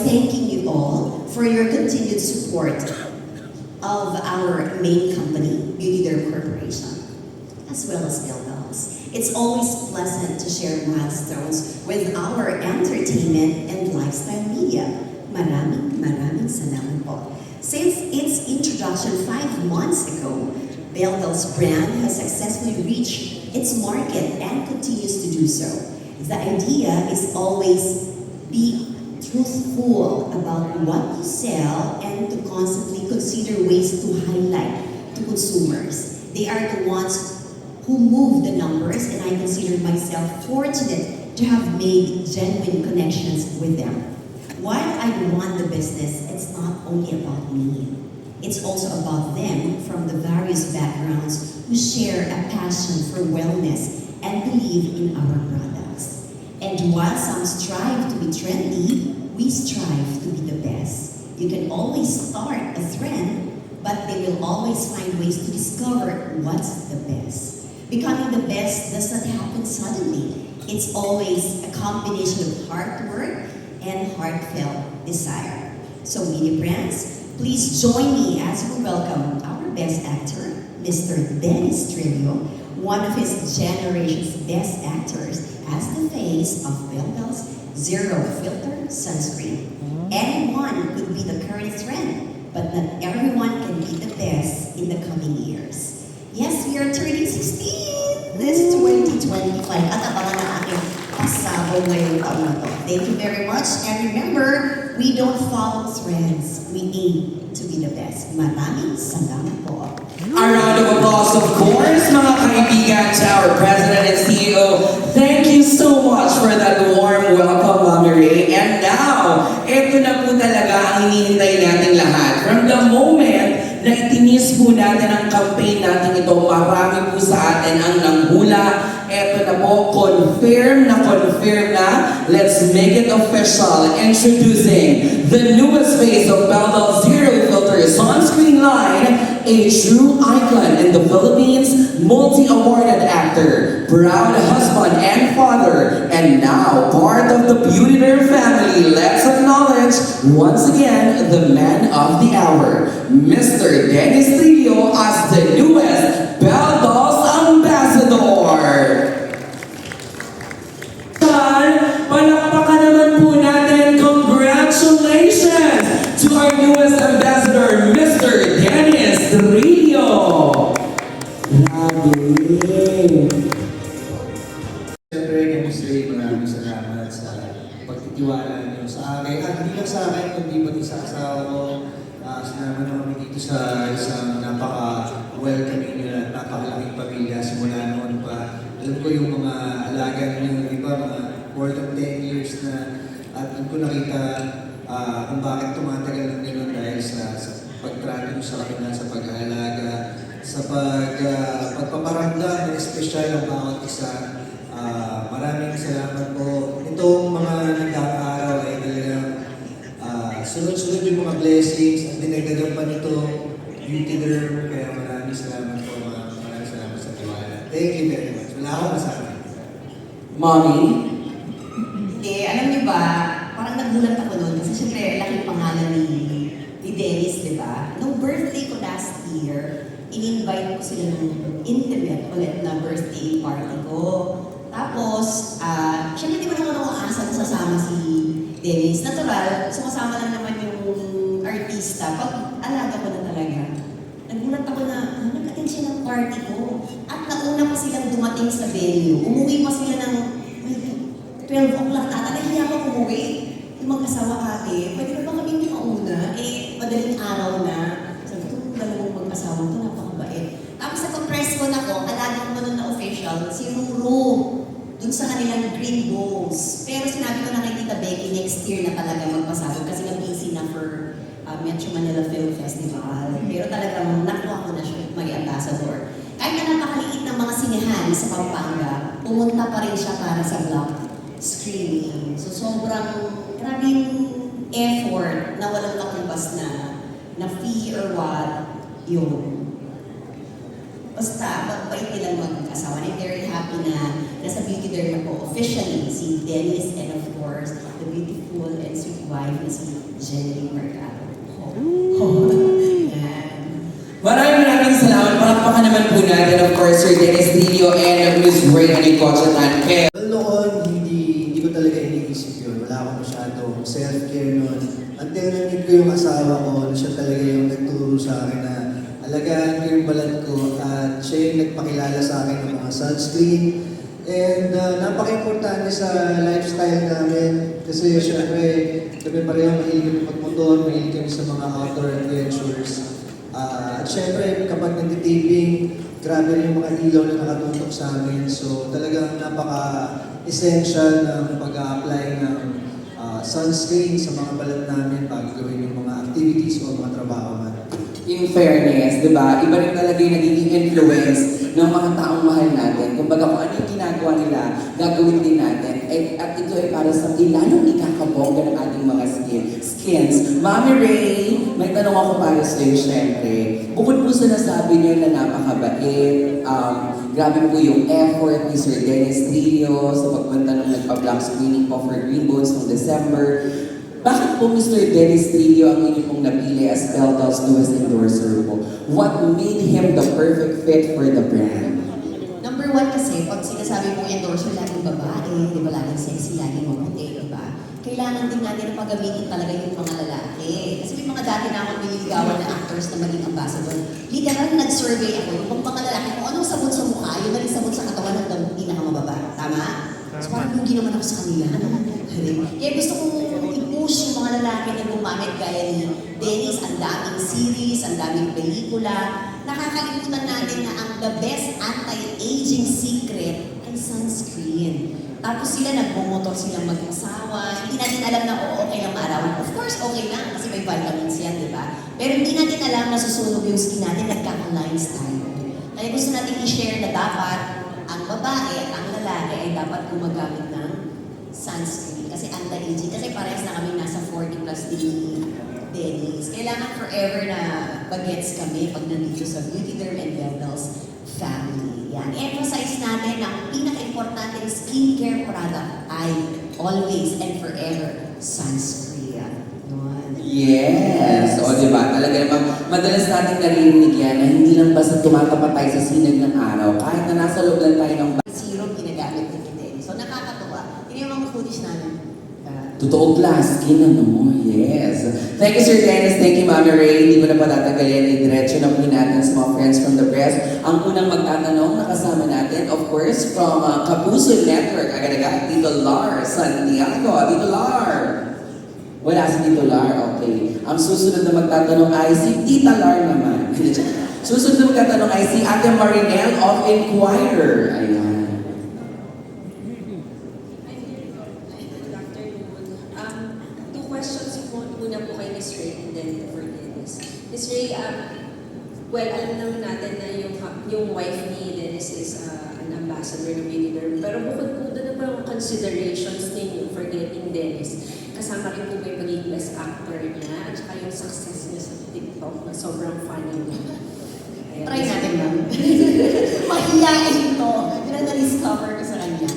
thanking you all for your continued support of our main company, Beauty Derm Corporation, as well as Bellbells. It's always pleasant to share milestones with our entertainment and lifestyle media. Maraming salamat po. Since its introduction 5 months ago, Bellbells brand has successfully reached its market and continues to do so. The idea is always be truthful about what you sell and to constantly consider ways to highlight to consumers. They are the ones who move the numbers, and I consider myself fortunate to have made genuine connections with them. While I run the business, it's not only about me. It's also about them from the various backgrounds who share a passion for wellness and believe in our products. And while some strive to be trendy, we strive to be the best. You can always start a trend, but they will always find ways to discover what's the best. Becoming the best does not happen suddenly. It's always a combination of hard work and heartfelt desire. So media brands, please join me as we welcome our best actor, Mr. Dennis Trillo, one of his generation's best actors, as the face of Bellbells Zero Filter Sunscreen. Anyone could be the current trend, but not everyone can be the best in the coming years. Yes, we are turning 16 this 2025 at abangan na aking pasabog ngayong taon na to. Thank you very much, and remember, we don't follow trends. We aim to be the best. Maraming salamat po. A round of applause, of course, mga kaibigan, to our President and CEO. Thank you so much for that warm welcome, Mami Ray. And now, ito na po talaga ang hinihintay nating lahat. From the moment na itinis po natin ang campaign natin ito, marami po sa atin ang nanghula. Ito na po, confirm na. Let's make it official. Introducing the newest face of Bellbells Zero Filter Sunscreen line, a true icon in the Philippines, multi-awarded actor, proud husband and father, and now part of the Beauty Derm family. Let's acknowledge once again the man of the hour, Mr. Dennis Trillo, as the newest Bellbells ambassador. Palakpakan naman po natin, congratulations to our newest ambassador, Mr. Dennis Trillo. Grabe. Siyempre, chemistry, maraming salamat sa pagtitiwala niyo sa akin. At hindi lang sa akin, kundi pati sa asawa ko. Sinama na kami dito sa isang napaka-welcoming nyo at napakalaking pamilya simula noon pa. Alam ko yung mga alaga niyo, yung iba, mga more than 10 years na. At doon ko nakita kung bakit tumatagal ng gano'n dahil sa pagtrato nyo sa kanila, sa pag-aalaga, sa pagpaparamdam ng espesyal ang bawat isa. Maraming salamat po. Itong mga nagdaang araw ay talagang sunod-sunod yung mga blessings at dinagdagan pa nito Beauty Derm. Kaya maraming salamat po. Maraming salamat sa tiwala. Thank you very much. Wala akong masabi. Mommy? Alam niyo ba, parang nagulat ako noon kasi syempre laking pangalan ni Dennis, di ba? Nung birthday ko last year, in-invite ko sila ng intimate ulit na birthday party ko. Tapos, syempre di ba naman ako asa na sasama si Dennis? Natural, sumasama lang naman yung artista. Pag alaga ko na talaga, nagulat ako na nag-attend siya ng party ko. At nauna pa silang dumating sa venue. Umuwi pa sila ng 12 o'clock na. Nahiya ako umuwi. Yung mag-asawa ate, pwede ba kami mauna? Madaling araw na. Sabi ko, dalawang mag-asawa ito, napakabait. Tapos nag-press ko na ko, alagang ko nun na official, si Ruru. Dun sa kanilang green bowls. Pero sinabi ko na kay Tita Becky, next year na talaga magpasabog kasi nag-busy na for Metro Manila Film Festival. Pero talagang nakuha ko na siya, mag-ambassador. Kahit na napakaliit ng mga sinehan sa Pampanga, pumunta pa rin siya para sa block screening. So sobrang grabing effort na walang kakumbas na fee or what, yun. Basta, magbait nilang mag-asawa. I'm very happy na nasa Beauty Derm na po officially si Dennis and of course, the beautiful and sweet wife na si Jenny Mercado. Yan. Maraming salamat. Palakpakan naman po natin, of course, Sir Dennis Trillo and Ms. Ray Anicochatan. Well, noon, hindi ko talaga iniisip yun. Wala akong masyadong self-care noon. Until na-meet ko yung asawa ko, siya talaga yung nagturo sa akin na alagaan ko yung balat ko at siya yung nagpakilala sa akin ng mga sunscreen. And napaka-importante sa lifestyle namin kasi syempre kami pareho mahilig kami magmotor, mahilig kami sa mga outdoor adventures. At syempre kapag nagtitaping, grabe rin yung mga ilaw na nakatutok sa amin. So talagang napaka-essential ng pag-a-apply ng sunscreen sa mga balat namin bago gawin yung mga activities o mga trabaho natin. In fairness, di ba? Iba rin talaga yung nagiging influence ng mga taong mahal natin. Kumbaga kung ano yung ginagawa nila, gagawin din natin. At ito ay para sa ilalong ikakabongga ng ating mga skins. Mami Ray, may tanong ako para sa iyo, syempre. Bukod po sa nasabi niyo na napakabait, grabe po yung effort ni Sir Dennis Trillo sa pagpunta ng nagpa-block screening po for Green Bones noong December. Bakit po Mr. Dennis Trillo ang inyong pong napili as Beltal's newest endorser po? What made him the perfect fit for the brand? Number one kasi, pag sinasabi mong endorser, laging babae, di ba, laging sexy, laging maputi, di ba? Kailangan din natin na pagamitin talaga yung mga lalaki. Kasi may mga dati na akong nililigawan na actors na maging ambassador. Literal, nag-survey ako, yung mga lalaki, kung anong sabon sa mukha, yung naging sabon sa katawan ng pinakamababa. Tama? So parang lugi naman ako sa kanila. Kaya gusto kong i-push yung mga lalaki na gumamit gaya ni Dennis, ang daming series, ang daming pelikula. Nakakalimutan natin na ang the best anti-aging secret ay sunscreen. Tapos sila nagmumotor silang mag-asawa. Hindi natin alam na okay lang maarawan. Of course, okay lang kasi may vitamins yan, di ba? Pero hindi natin alam na susunog yung skin natin, nagkaka-lines tayo. Kaya gusto natin i-share na dapat ang babae at ang lalaki ay dapat gumagamit ng sunscreen. Kasi anti-aging. Kasi parehas na kami nasa 40 plus din ni Dennis. Kailangan forever na bagets kami pag nandito sa Beauty Derm and Beltal's family. Yan. Emphasize natin na ang pinaka-importante skincare product ay always and forever sunscreen. Yun. Yes! O diba? Talaga namang madalas natin naririnig yan na hindi lang basta tumatapat tayo sa sinag ng araw. Kahit na nasa loob lang tayo ng Serum ginagamit ni Dennis. So nakakatuwa. Yun yung mga footage namin. totoo glass skin, ano? Yes. Thank you, Sir Dennis. Thank you, Mami Ray. Hindi ko na patatagalin. Diretso na po natin sa mga friends from the press. Ang unang magtatanong, nakasama natin, of course, from Kapuso Network. Agad-agad, Tito Lar Santiago. Tito Lar. Wala si Tito Lar. Okay. Ang susunod na magtatanong ay si Tita Lar naman. Susunod na magtatanong ay si Ate Marinelle of Inquirer. Ayan. Muna po kay Ms. Ray and then for Dennis. Ms. Ray, well, alam naman natin na yung wife ni Dennis is an ambassador ng Beauty Derm. Pero bukod po doon na parang considerations ninyo for getting Dennis. Kasama rin po ba yung pagiging best actor niya at saka yung success niya sa TikTok na sobrang funny niya. Try natin lang. Mahiyain to. Yun ang na-discover ko sa kanya.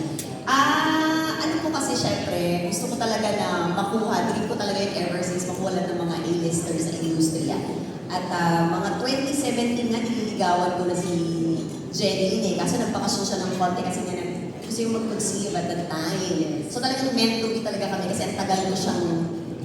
Ano po kasi syempre, gusto ko talaga na makuha, dream ko talaga yung ever since makuha ng mga A-listers sa industriya. At mga 2017 nga, nililigawan ko na si Jenny eh. Kaso nagpakasyon siya ng konti kasi nga gusto yung mag-conceive at that time. So talagang meant to be talaga kami kasi ang tagal ko siyang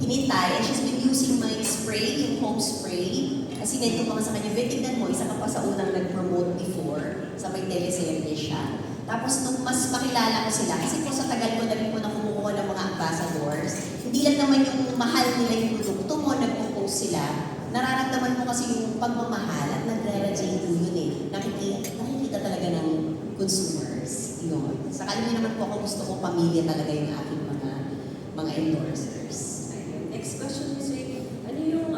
hinintay. And she's been using my spray, yung home spray. Kasi din ko pa sa kanya, tignan mo, isa ka pa sa unang nag-promote before sa may teleserye siya. Tapos nung mas makilala ko sila, kasi po sa tagal ko na rin po na kumukuha ng mga ambassadors, hindi lang naman yung mahal nila yung produkto mo, nagpo-post sila, nararamdaman mo kasi yung pagmamahal at nagre-radiate mo yun eh. Nakikita talaga ng consumers. Yun. Sa kanya naman po ako gusto ko pamilya talaga yung aking mga endorsers. Next question is, ano yung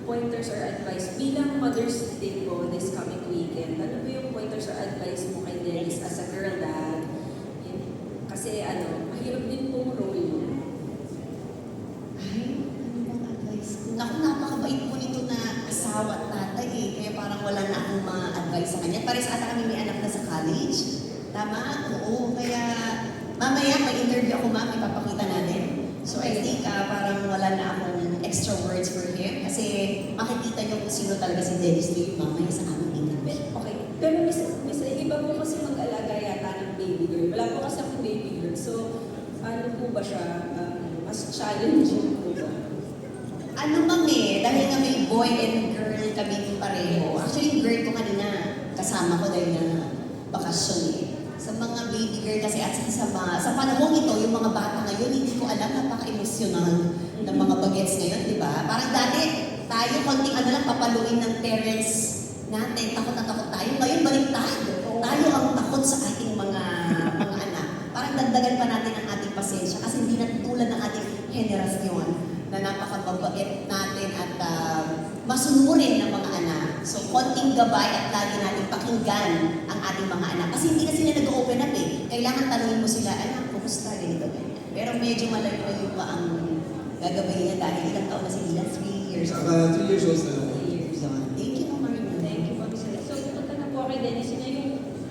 pointers or advice bilang Mother's Day po this coming weekend? Ano ba yung pointers or advice mo kay Dennis as a girl dad? Kasi mahirap din pong role mo. Ay, ano bang advice ko? Naku, napakabait po nito na asawa at tatay eh. Kaya parang wala na akong ma-advise sa kanya. Pares ata kami may anak na sa college. Tama? Oo. Kaya mamaya may interview ako, ma'am. Ipapakita natin. So I think parang wala wala na akong extra words for him. Kasi makikita niyo kung sino talaga si Dennis Lee mamaya sa aming interview. Okay. Pero Miss Ray, iba po kasi mag-alaga yata ng baby girl. Wala po kasi akong baby girl. So, ano po ba siya? Mas challenging po ba? Ano mami, dahil nga may boy and girl kami pareho. Actually, yung girl ko kanina, kasama ko dahil na bakasyon eh. Sa mga baby girl kasi at sa panahon ito, yung mga bata ngayon, hindi ko alam, napaka-emotional ng mga bagets ngayon, di ba? Parang dati, tayo konting ano lang, papaluin ng parents natin, takot na takot tayo. Ngayon, baliktad. Tayo ang takot sa ating mga anak. Parang dagdagan pa natin ang ating pasensya kasi hindi na tulad ng ating henerasyon na napakababait natin at masunurin ng mga anak. So, konting gabay at lagi natin pakinggan ang ating mga anak. Kasi hindi na sila nag-open up eh. Kailangan tanungin mo sila, anak, kumusta, ganito, ganyan. Pero medyo malayo pa ang gagabayin niya dahil ilang taon na sila, 3 years old. 2 years old na lang. 3 years old. Thank you, Marina. Thank you po, Miss Ray. So, pupunta na po kay Dennis.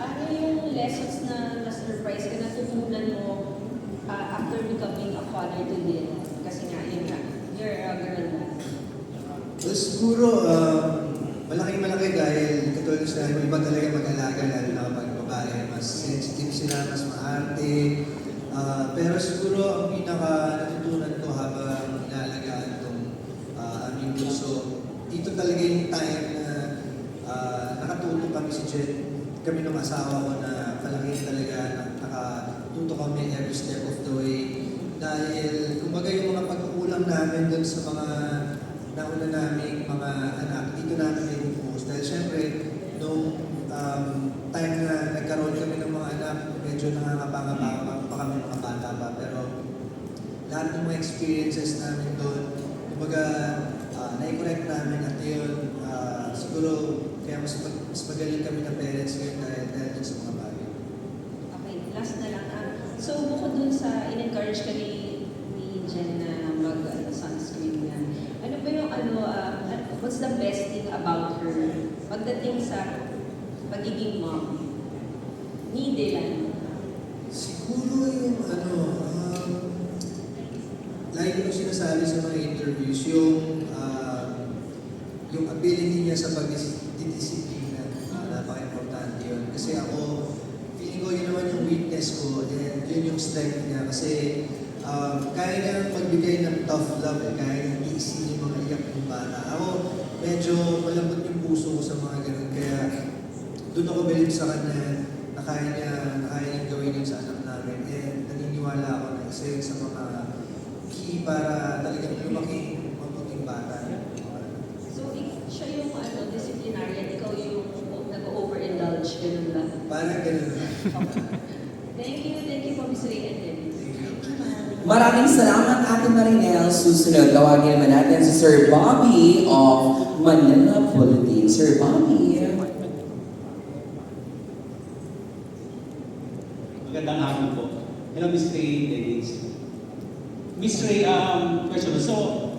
Ano yung lessons na na-surprise ka na tutunan mo after becoming a father to Dylan? Kasi nga, yun nga, you're a girl na. So, siguro, malaki dahil katulad sa iba talaga mag-alaga, lalo na kapag babae, mas sensitive sila, mas maarte. Pero siguro, ang pinaka-natutunan ko habang inalagaan itong aming bunso, dito talaga yung time na nakatuto kami si Jen, kami ng asawa ko na palaki talaga, nakatuto kami every step of the way. Dahil, kumbaga yung mga pagkukulang namin doon sa mga nauna naming mga anak, dito namin may focus. Dahil syempre, nung time na nagkaroon kami ng mga anak, medyo nangangapa pa kami mga bata pa. Pero lahat ng mga experiences namin doon, kumbaga, na-correct namin at yun, siguro, kaya mas magaling kami na parents ngayon dahil din sa mga bagay. Okay, last na lang. So, bukod dun sa in-encourage ka ni Jen na mag-sunscreen niya, ano ba yung what's the best thing about her pagdating sa pagiging mom ni Dylan? Siguro yung like yung sinasabi sa mga interviews, yung ability niya sa pagdidisiplina, napaka-importante yun. Kasi ako, feeling ko yun naman yung weakness ko, and yun yung strength niya. Kasi kaya niya magbigay ng tough love, kaya niya iisin yung mga iyak ng bata. Ako, medyo malambot yung puso ko sa mga ganun. Kaya doon ako believe sa kanya na kaya niya gawin yun sa anak namin. And naniniwala ako na isa yun sa mga key para talagang lumaki mabuting bata. So, siya yung disciplinarian, ikaw yung nag-overindulge, ganun lang. Parang ganun. Thank you po, Miss Ray and Dennis. Maraming salamat, Ate Marinel. Susunod, tawagin naman natin si Sir Bobby of Manila Bulletin. Sir Bobby. Magandang hapon po. Hello, Miss Ray, Dennis. Miss Ray, question. So,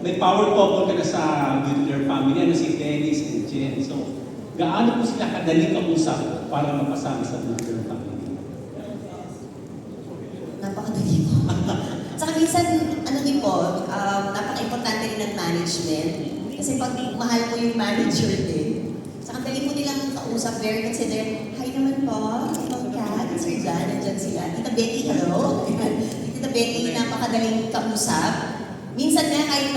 may power couple ka na sa nuclear family, si Dennis and Jen. So, gaano po sila kadaling kausap para mapasama sa nuclear family? Napakadali po. Saka minsan, din po, napaka-importante rin ng management. Kasi pag mahal mo yung manager din, saka dali mo nilang kausap, very considerate. Hi naman po, Ma'am Kat, Sir John, nandyan sila. Tita Becky, hello. Tita Becky, napakadaling kausap. Minsan nga, kahit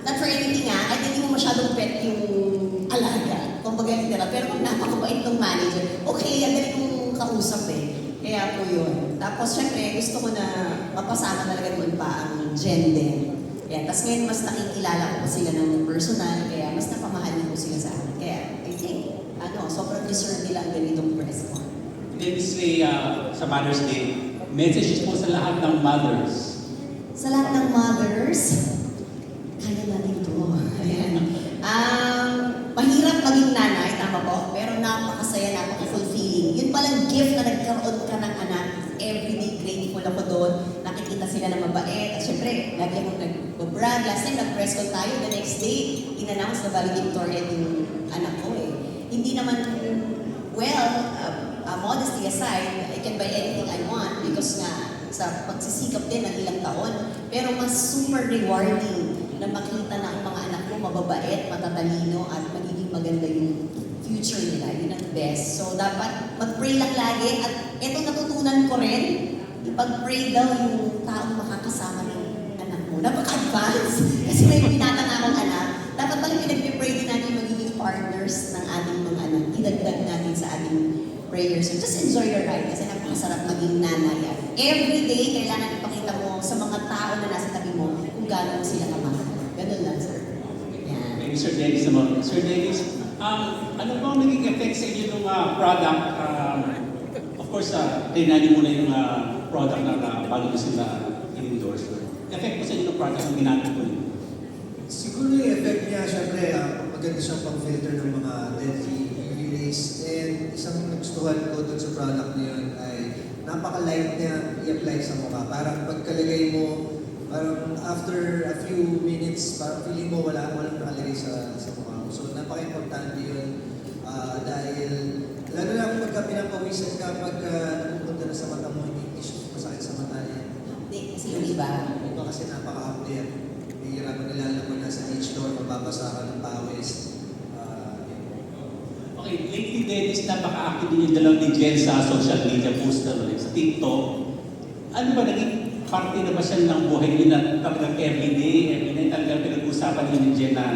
not for anything nga, kahit hindi mo masyadong pet yung alaga. Kung baga nila, pero kung napakabait ng manager, okay, ang dali mong kausap eh. Kaya po yun. Tapos syempre, gusto ko na mapasama talaga doon pa ang Jen din. Kaya, tapos ngayon mas nakikilala ko sila ng personal, kaya mas napamahal ko sila sa akin. Kaya, I think, sobrang deserve nila ang ganitong press ko. Then this way, sa Mother's Day, messages po sa lahat ng mothers. Sa lahat ng mothers, kaya natin ito. Ayan. Mahirap maging nanay, tama po, pero napakasaya, napaka-fulfilling. Yun palang gift na nagkaroon ka ng anak. Everyday grateful ako doon. Nakikita sila na mabait. At syempre, lagi akong nag-brag. Last time, nag-press call tayo. The next day, in-announce na valedictorian yung anak ko eh. Hindi naman, well, modesty aside, I can buy anything I want because nga, sa pagsisikap din ng ilang taon. Pero mas super rewarding na makita na ang mga anak mo mababait, matatalino, at magiging maganda yung future nila. Yun ang best. So dapat mag-pray lang lagi. At eto natutunan ko rin, ipag-pray daw yung taong makakasama ng anak mo. Napaka-advance. Kasi may binata na akong anak. Dapat pala pinag-pray din natin yung magiging partners ng ating mga anak. Idagdag natin sa ating prayers. So just enjoy your ride kasi napakasarap maging nanay. At every day, kailangan ipakita mo sa mga tao na nasa tabi mo kung gaano mo sila kamahal. Ganun lang, sir. Yan. Maybe Sir Dennis naman. Sir Dennis, ano ba ang naging effect sa inyo ng product? Of course, tinanong muna yung product na bago nyo sila in-endorse. Effect po sa inyo ng product ang ginamit ko yun? Siguro yung effect niya, syempre, maganda siyang pang-filter ng mga deadly UV rays. And isang nagustuhan ko dun sa product na yun ay napaka-light niya i-apply sa mukha. Parang pagkalagay mo, parang after a few minutes, parang feeling mo walang nakalagay sa mukha mo. So napaka-importante yun dahil lalo na pagka pinapawisan ka, pagka napupunta na sa mata mo, hindi siya masakit sa mata yan. Hindi, kasi yung iba. Iba kasi napaka-update. Hihirapan nila naman nasa beach door, mababasa ka ng pawis. Okay, lately Dennis, napaka-active din yung dalaw ni Jen sa social media poster, sa TikTok. Ano ba, naging parte na ba siya ng buhay niyo na talagang everyday talagang pinag-usapan niyo ni Jen na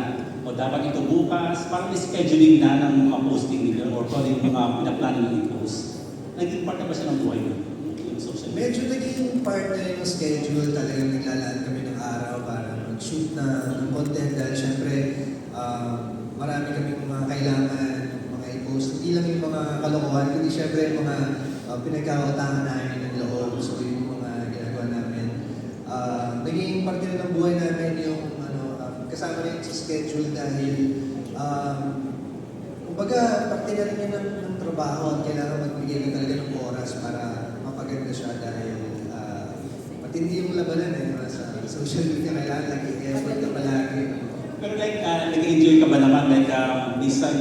o dapat ito bukas, parang may scheduling na ng mga posting nila or kung ano yung mga pinaplano ng i-post. Naging part na ba siya ng buhay niyo? Yung social media? Medyo naging part na yung schedule, talagang naglalaan kami ng araw para mag-shoot ng content dahil syempre marami kami mga kailangan mga i-post. Hindi lang yung mga kalokohan, kundi syempre yung mga pinagkakautangan namin ng loob. So yung mga ginagawa namin. Naging parte na ng buhay namin yung kasama rin sa schedule dahil kumbaga parte na rin yun ng trabaho at kailangan magbigay ka talaga ng oras para mapaganda siya dahil matindi yung labanan sa social media, kailangan lagi effort ka palagi. Pero like, nag-enjoy ka ba naman? Like, minsan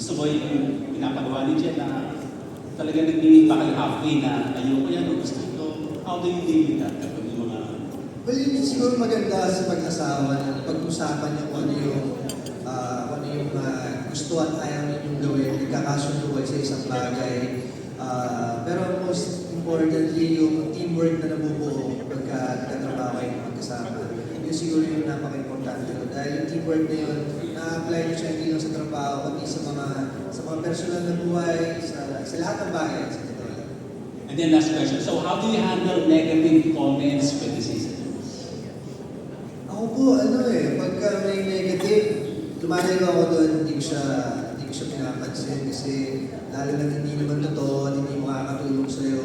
gusto mo yung pinapagawa ni Jen na talaga nag-meet pa kayo halfway na ayoko yan o gusto ito. How do you deal with that? Kapag yung mga... Well, yun siguro maganda sa pag-asawa na pag-usapan niyo kung ano yung gusto at ayaw ninyong gawin, nagkakasundo kayo sa isang bagay. Pero most importantly, yung teamwork na nabubuo pagka nagtatrabaho kayo magkasama. Yun siguro yung napaka-importante. Dahil yung teamwork na yun, na-apply nyo siya hindi lang sa trabaho, pati sa mga personal na buhay, sa lahat ng bagay. Sa totoo lang. And then last question. So how do you handle negative comments, criticism? Ako po, pagka may negative, lumalayo ako doon, hindi ko siya pinapansin kasi lalo na hindi naman totoo at hindi makakatulong sa'yo.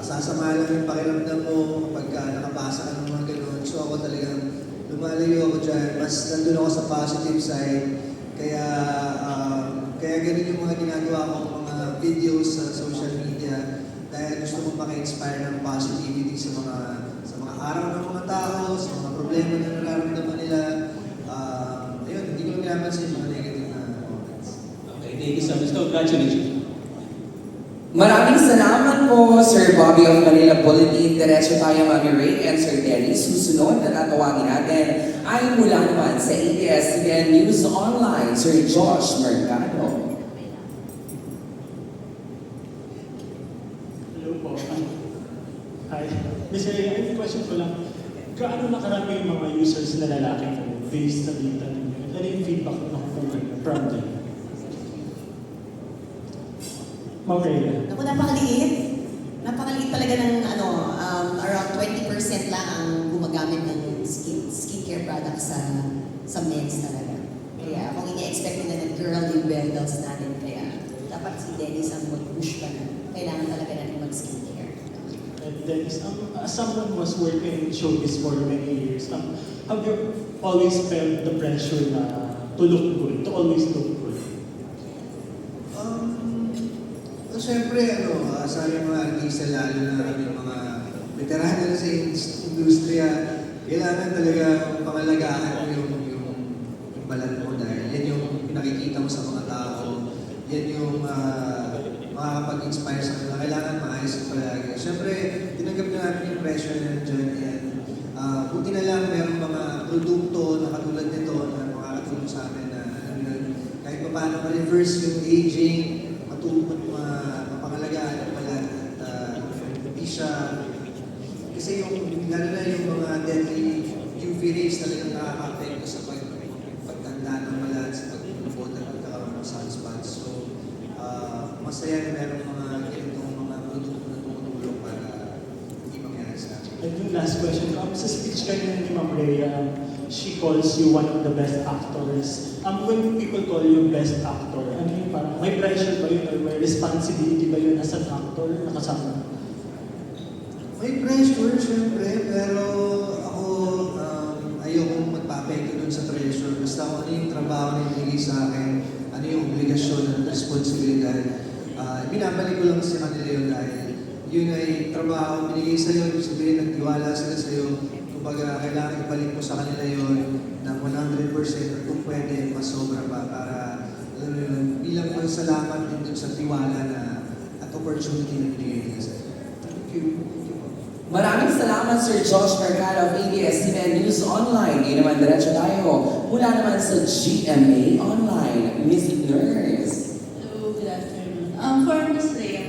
Sasama lang yung pakiramdam mo pagka nakapasa ka ng mga ganun. So ako talagang lumalayo ako dyan. Mas nandun ako sa positive side. Kaya ganun yung mga ginagawa ko, mga videos sa social media dahil gusto ko maka-inspire ng positivity sa mga araw ng mga tao, sa mga problema na nararamdaman nila. Ayun, hindi ko pinapansin mga negative na comments. Okay, thank you so much. Congratulations. Maraming salamat po, Sir Bobby of Manila Bulletin. Diretso tayo, Mami Ray and Sir Dennis. Susunod na tatawagin natin ay mula naman sa ABS-CBN News Online, Sir Josh Mercado. Hello po. Hi. Mr. Ray, I have a question ko lang. Gaano nakarami yung mga users na lalaki ko based sa data ninyo? Ano yung feedback na nakukuha from them? Okay. Naku, napakaliit. Napakaliit talaga ng around 20% lang ang gumagamit ng skincare products sa men's talaga. Kaya kung ini-expect nila na girl yung vendors natin, kaya dapat si Dennis ang mag-push pa na. Kailangan talaga natin mag-skincare. And then, as someone who was working in showbiz for many years, have you always felt the pressure na to look good, to always look good? Siyempre, sa aming mga artista, lalo na aming mga veterano sa industriya, kailangan talaga pangalagaan mo yung balat mo dahil yan yung pinakikita mo sa mga tao, yan yung makakapag-inspire sa kanila. Kailangan maayos yung palagi. Siyempre, tinanggap na namin yung pressure na nandiyan. And buti na lang merong mga produkto na katulad nito na makakatulong sa amin na kahit pa paano ma-reverse yung aging, mapangalagaan ang balat at hindi siya kasi lalo na yung mga deadly UV rays talagang nakaka-apekto sa pagtanda ng balat, sa pag-ubod at pagkakaroon ng sunspots. So, masaya na meron mga ganitong mga produkto na tumutulong para hindi mangyari sa akin. And yung last question, sa speech kanina ni Ma'am Rhea, she calls you one of the best actors. When people call you best actor, ano yung parang, may pressure ba yun or may responsibility ba yun as an actor na kasama? May pressure, syempre, pero ako ayokong magpapekto dun sa pressure. Basta kung ano yung trabaho na ibigay sa akin, ano yung obligasyon at responsibilidad. Binabalik ko lang sa kanila yun dahil yun ay trabaho, binigay sa'yo, ibig sabihin, nagtiwala sila sa'yo. Kumbaga, kailangan ibalik mo sa kanila yun ng 100% at kung pwede, mas sobra pa para, alam mo yun, bilang salamat din dun sa tiwala na at opportunity na binigay nila sa'yo. Thank you. Maraming salamat Sir Josh Mercado of ABS-CBN News Online. Ngayon naman, diretso tayo. Mula naman sa GMA Online, Miss Nurse. Hello, good afternoon. For Miss Rhea,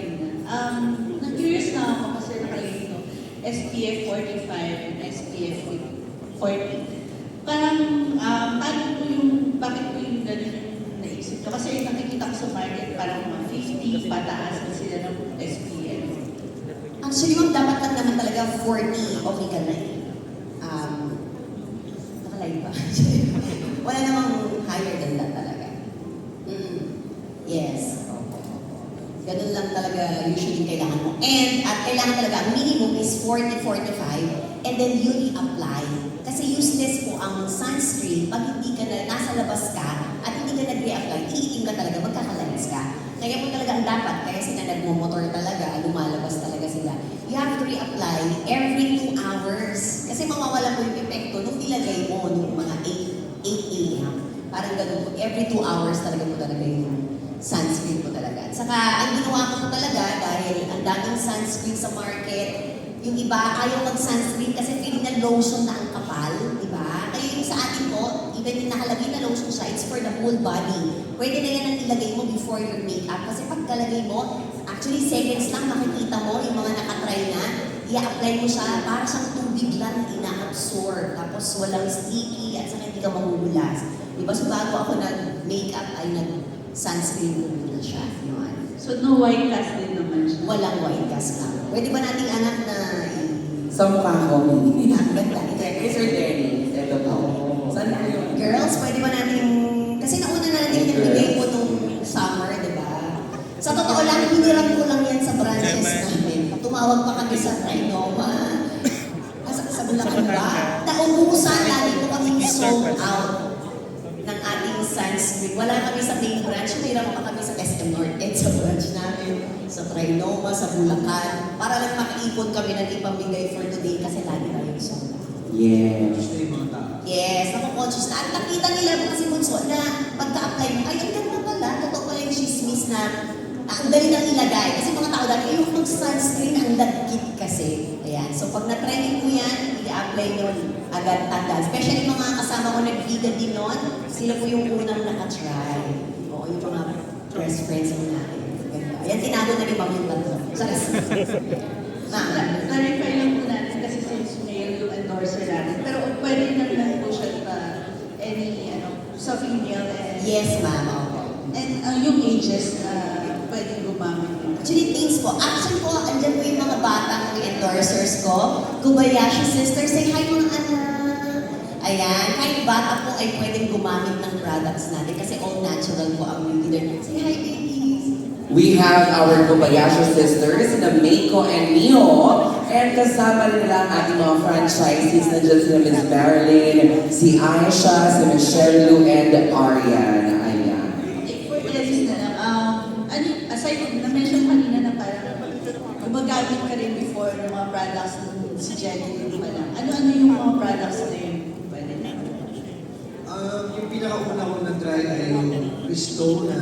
na-curious na ako kasi nakalagay ito, SPF 45 and SPF 40. Parang, paano po yung, bakit po yung gano'n yung naisip ko? Kasi nakikita ko sa market, parang mga 50 pataas na sila ng SPF. Actually, yung dapat lang naman talaga 40, okay ka na eh. Nakalive ba? Wala namang higher than that talaga. Yes. Ganun lang talaga usually kailangan mo. And at kailangan talaga, ang minimum is 40-45 and then you apply. Kasi useless po ang sunscreen pag hindi ka na nasa labas ka at hindi ka nag-reapply, iitim ka talaga, magkakalanis ka. Kaya po talaga ang dapat, kaya sila nagmumotor talaga, lumalabas talaga sila. You have to reapply every 2 hours. Kasi mawawala po yung epekto nung ilagay mo nung mga 8 a.m. Parang ganun po, every 2 hours talaga po talaga yung sunscreen po talaga. At saka, ang ginawa ko po talaga, dahil ang daming sunscreen sa market, yung iba ayaw mag-sunscreen kasi feeling na lotion na ang kapal, di ba? Kaya yung sa atin po, even yung nakalagay na lotion siya, it's for the whole body. Pwede na yan ang ilagay mo before your makeup. Kasi pagkalagay mo, actually seconds lang makikita mo yung mga nakatry na, i-apply mo siya, para siyang tubig lang ina-absorb. Tapos walang sticky at saka hindi ka mahuhulas. Di ba? So bago ako nag-makeup ay nag-sunscreen muna siya. Yun. So, no white cast din naman siya. Walang white cast lang. Pwede ba nating anak na Sa mukha ko. ang ganda? Hey, Sir Dennis, ito po. Saan po yun? Girls, pwede ba natin, kasi nauna na natin nagbigay po nung summer, di ba? Sa totoo lang, hiniram ko lang yan sa branches namin. Tumawag pa kami sa Trinoma. Sa Bulacan ba? Naubusan, lagi po kami sold out ng ating sunscreen. Wala kami sa main branch, hiniram pa kami sa SM North End, sa branch namin, sa Trinoma, sa Bulacan, para lang makaipon kami ng ipamigay for today kasi lagi na yung sold out. Yes. Gusto yung mga tao. Yes, ako-conscious na. At nakita nila kasi bunso na pagka-apply mo, ay, ang ganda pala. Totoo pala yung chismis na ang dali nang ilagay. Kasi mga tao dati, yung mag-sunscreen, ang lagkit kasi. Ayan. So pag na-try mo yan, i-apply nyo agad-agad. Especially mga kasama ko nag-vegan din nun, sila po yung unang nakatry. Oo, yung mga best friends mo natin. Ganda. Ayan, tinago na ni Ma'am yung tatlo. Clarify lang po natin kasi since male yung endorser natin. Pero pwede na po siya sa female and... Yes, ma'am. Opo. And yung ages na pwede gumamit. Actually, things po. Actually po, andyan po yung mga batang endorsers ko. Kubayashi sisters, say hi mga anak. Ayan, kahit bata po ay pwedeng gumamit ng products natin kasi all natural po ang beauty there. Say hi, babies. We have our Kobayashi sisters na Meiko and Mio. And kasama rin nila ang ating mga franchisees. Nandiyan sila Miss Marilyn, si Aisha, si Michelle Lu, and Arian. Ayan. For Elise na lang, aside from na-mention kanina na parang gumagamit ka rin before ng mga products ng si Jenny din pa lang. Ano-ano yung mga products na yun? Pwede na. Yung pinakauna kong na-try ay yung Cristo na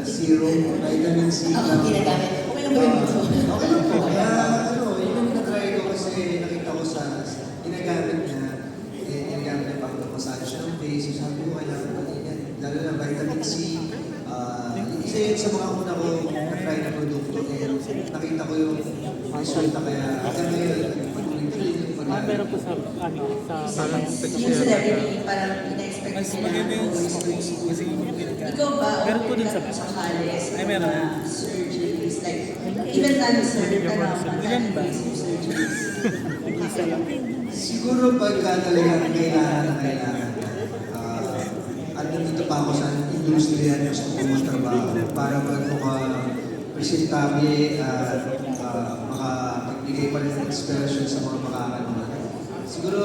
serum, vitamin C. Ako, ginagamit ko lang ba yun? Okay lang po. Kaya yun yung na-try ko kasi nakita ko sa ginagamit niya. Ginagamit niya pang massage siya ng face. So sabi ko, kailangan ko din yan. Lalo na vitamin C. Isa yun sa mga una ko na-try na produkto. Nakita ko yung resulta kaya hanggang ngayon, pag-tuloy yung pag-aaral. Meron po sa parang Yung celebrity, parang ina-expect nila. Ikaw ba, Meron po dun sa Kales, Ay, meron. surgeries, like, even non-surgery, non-surgeries. Siguro pagka talagang kailangan at nandito pa ako sa industriya na gusto kong magtrabaho para magmukha presentable at makapagbigay pa rin ng inspiration sa mga makakanood. Siguro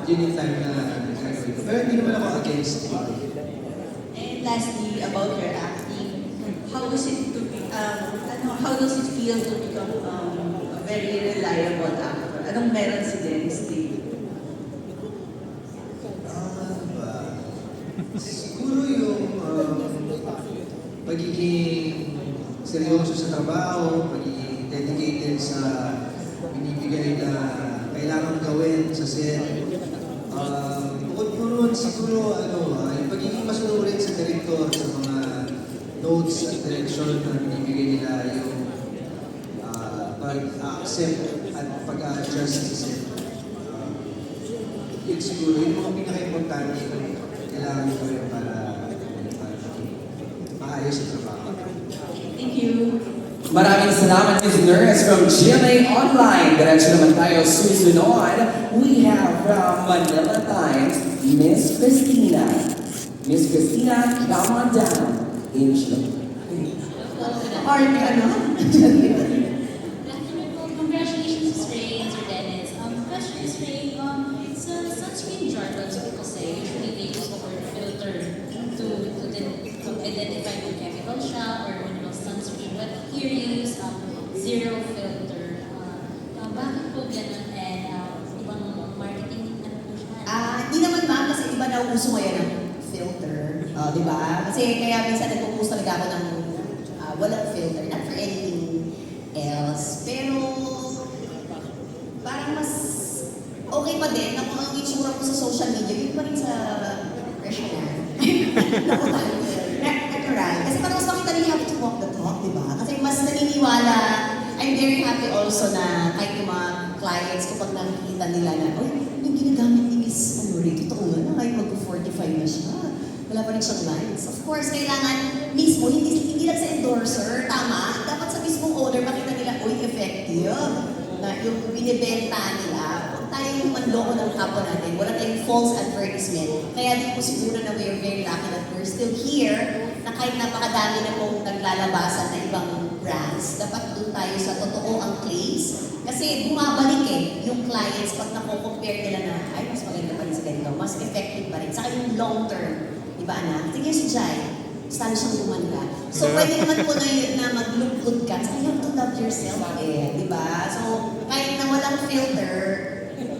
yun yung time na gagawin ko. Pero hindi naman ako against it. And lastly, about your acting, how does it feel to become a very reliable actor? Anong meron si Dennis Lee? Siguro yung pagiging seryoso sa trabaho, pagiging dedicated sa binibigay na kailangan gawin sa set. Bukod po nun, siguro yung pagiging masunurin sa director sa mga notes at direction na binibigay nila yung pag-accept at pag-adjust sa set. Yun siguro, yung mga pinaka-importante na kailangan ko rin para maayos sa trabaho. Thank you. Maraming salamat, Ms. Nurse from GMA Online. Diretso naman tayo susunod. We have from Manila Times, Miss Christina. Miss Christina, come on down. Angel. Party ano? Congratulations, Ms. Ray and Sir Dennis. Question, Ms. Ray, sa sunscreen jargon, so people say, usually they use the word filter to identify kung chemical siya or mineral sunscreen. But here you use zero filter. Bakit po ganun and ibang marketing ano po siya? Hindi naman ma'am, kasi iba na uso ngayon ng filter. Di ba? Kasi kaya minsan nagpo-post talaga ako ng walang filter, not for anything else. Pero parang mas okay pa din na kung ang itsura ko sa social media, yun pa rin sa professional. Naku tayo. Natural. Kasi parang mas makita rin you have to walk the talk, di ba? Kasi mas naniniwala. I'm very happy also na kahit yung mga clients ko pag nakikita nila na, oh, yung ginagamit ni Miss Ray, totoo nga na, kahit mag-45 na siya. Wala pa rin siyang lines. Of course, kailangan mismo, hindi lang sa endorser, tama. Dapat sa mismong owner, makita nila, uy, effective. Na yung binibenta nila, huwag tayong manloko ng kapwa natin. Wala tayong false advertisement. Kaya din po siguro na we're very lucky that we're still here, na kahit napakadami na pong naglalabasan na ibang brands, dapat doon tayo sa totoo ang claims. Kasi bumabalik yung clients pag nako-compare nila na, ay, mas maganda pa rin sa ganito, mas effective pa rin. Saka yung long term, di ba anak? Tingnan si Jai, saan siyang gumanda. So, pwede naman po na mag-look good ka. So, you have to love yourself di ba? So, kahit na walang filter,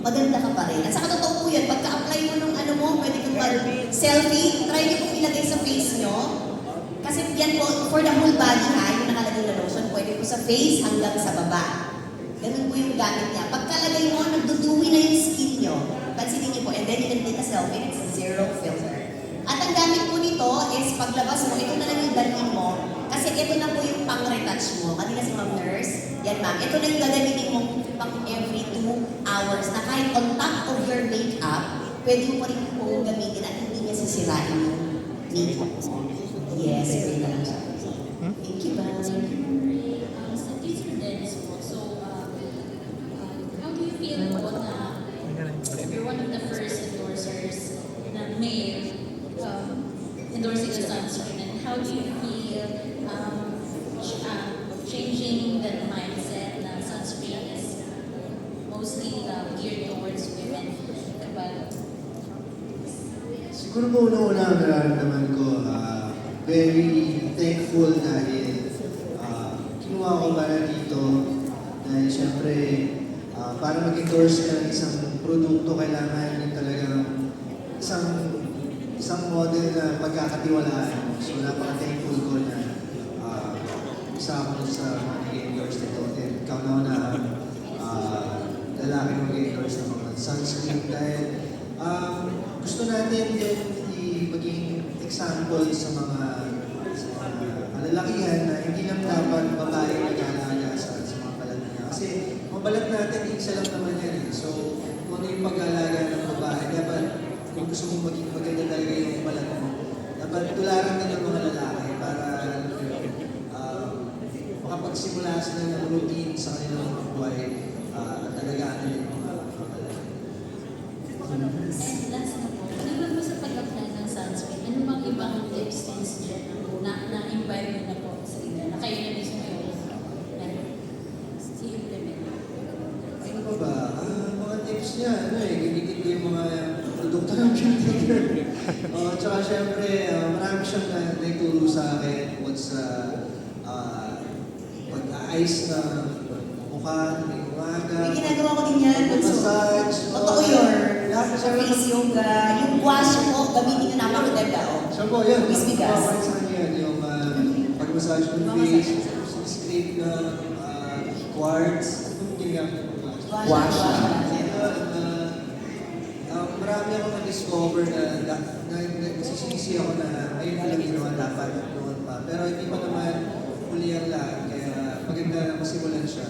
maganda ka pa rin. At saka totoo po yan, pagka-apply mo ng ano mo, pwede kang mag-selfie, try niyo po ilagay sa face niyo. Kasi yan po, for the whole body yung nakalagay na lotion, pwede po sa face hanggang sa baba. Ganun po yung gamit niya. Pagkalagay mo, nagduduwi na yung skin niyo. Pansinin niyo po, and then you can take a selfie, it's zero filter. At ang gamit po nito is paglabas mo, ito na lang yung dalhin mo. Kasi ito na po yung pang-retouch mo. Kanina si Ma'am Nurse, yan ma'am. Ito na yung gagamitin mo pang every 2 hours na kahit on top of your makeup, pwede mo pa rin po gamitin at hindi niya sisirain yung makeup. Yes, pwede na lang siya. Thank you, ma'am. Sa Sir Dennis po, so how do you feel po na you're one of the first endorsers na male endorsing the sunscreen, and how do you feel changing that mindset na sunscreen is mostly geared towards women? Siguro po una-una ang nararamdaman ko, very thankful dahil kinuha ko para dito dahil syempre para mag-endorse ka ng isang produkto kailangan yung talagang isang model na pagkakatiwalaan. So napaka-thankful ko na isa ako dun sa mga nag-endorse nito. And kauna-una, lalaki mag-endorse ng mga sunscreen dahil gusto natin din maging example sa mga kalalakihan na hindi lang dapat babae nag-aalaga sa mga balat niya. Kasi mga balat natin, isa lang naman yan. So, kung ano yung pag-aalaga ng babae, dapat kung gusto mong maging maganda talaga yung balat mo, dapat tularan din ng mga lalaki para makapagsimula sila ng routine sa kanilang mga buhay at talagaan nila yung mga balat. And last na po, ano ba sa pag-apply ng sunscreen? Ano bang ibang tips and suggestions na-impire mo na po sa inyo? Na kayo na mismo yung i-implement? Ano ba ba? Mga tips niya, ginitin ko yung mga produkto ng beauty girl. Tsaka syempre, marami siyang naituro sa akin tungkol sa pag-ayos na mukha, may umaga. May ginagawa ko din yan. Massage. Totoo yun. Sa face yoga, yung wash mo, gamitin yung napakaganda. Siya po, yun. Bigas. Mababait sa kanya yan, yung pag-massage ng face, scrape na quartz. Anong ginagawa ko? Wash. Marami akong na-discover na nagsisisi ako na ayun lang ginawa dapat noon pa. Pero hindi pa naman huli ang lahat, kaya maganda na masimulan siya.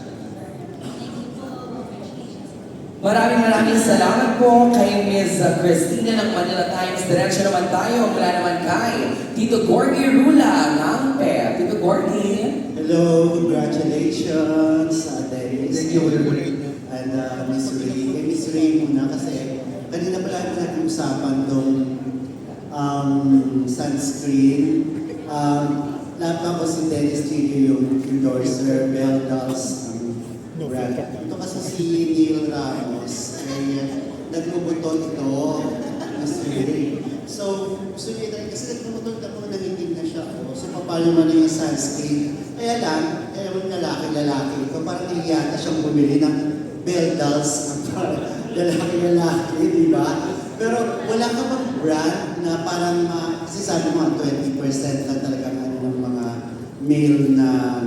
Maraming salamat po kay Ms. Christina ng Manila Times. Diretso naman tayo mula naman kay Tito Gorgie Rula ng PEP. Tito Gorgie. Hello, congratulations, Dennis. Thank you. And Miss Ray. Kay Miss Ray muna kasi kanina pala natin usapan tong sunscreen. Lahat ko si Dennis Trillo, yung endorser, Bell Dolls, brand. Ito kasi si Neil Ramos, ay nagmubuton ito, Miss Ray. So, gusto niya tayo, kasi nagmubuton ako, nangitin na siya. So, paano man yung sunscreen? Kaya lang, yung lalaki, ito parang niliyata siyang bumili ng Bell Dolls, lalaki, di ba? Pero wala ka bang brand na parang, kasi sabi mo, 20% lang talaga ng mga male na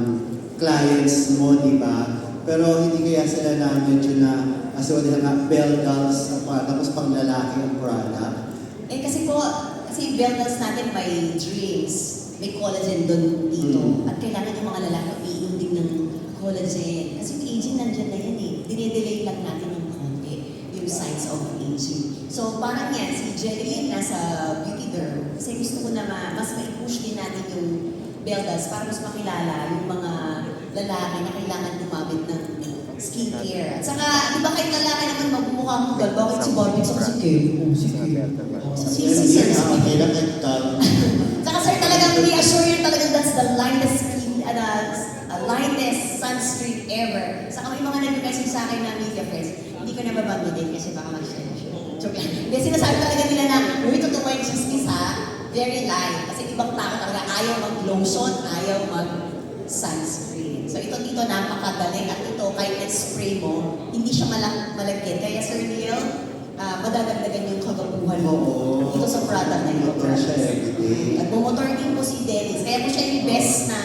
clients mo, di ba? Pero hindi kaya sila na medyo na, kasi wala nga Bell Dolls, tapos pang lalaki ang product. Kasi Bell Dolls natin may drinks, may collagen doon dito. At kailangan yung mga lalaki iinom din ng collagen. Kasi yung aging nandyan na yan eh. Dinedelay lang natin ng konti yung signs of aging. So parang yan, si Jelly nasa beauty derm. Kasi gusto ko na mas mai-push din natin yung Bell Dolls para mas makilala yung mga lalaki na kailangan gumamit ng skincare. At saka, di ba kahit lalaki naman magmumukha mo gal, bakit si Barbie? So kasi Kelly. Si Sir. Kailan nagtag. Saka sir, talagang reassure you talagang that's the lightest lightest sunscreen ever. Saka may mga nag-message sa akin na media friends, hindi ko na babanggitin kasi baka mag-share. Joke lang. Hindi, sinasabi talaga nila na, uy, totoo yung chismis ha, very light. Kasi ibang tao talaga ayaw mag-lotion, ayaw mag-sunscreen. So ito dito napakadali at ito kahit spray mo, hindi siya malagkit. Kaya Sir Neil, madadagdagan yung kagabuhan mo dito sa product na ito. At bumotor din po si Dennis. Kaya po siya yung best na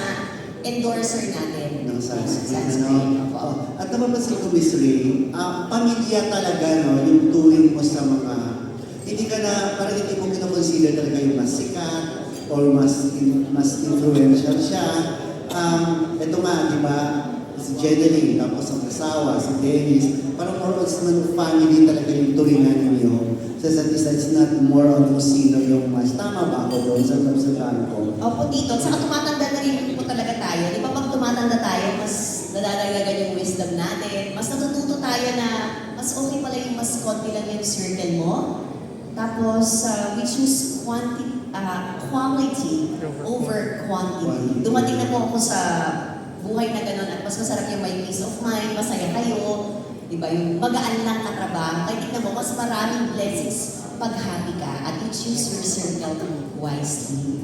endorser natin. Ng sunscreen, At napapansin ko, Miss Ray, pamilya talaga, yung turing mo sa mga, hindi ka na, parang hindi mo kinakonsider talaga yung mas sikat or mas influential siya. Ito nga, di ba, si Jenny, tapos ang asawa, si Dennis, parang more on family talaga yung turingan ninyo. Sa isa't isa, it's not more on kung sino yung mas. Tama ba ako doon sa pagsasabi ko? Opo, dito. Saka tumatanda na rin po talaga tayo. Di ba pag tumatanda tayo, mas nadadagdagan yung wisdom natin. Mas natututo tayo na mas okay pala yung mas konti lang yung circle mo. Tapos, we choose quality over quantity. Dumating na po ako sa buhay na gano'n at mas masarap yung may peace of mind, masaya kayo, di ba? Yung magaan lang na trabaho. Kaya tignan mo, mas maraming blessings pag happy ka at you choose your circle wisely.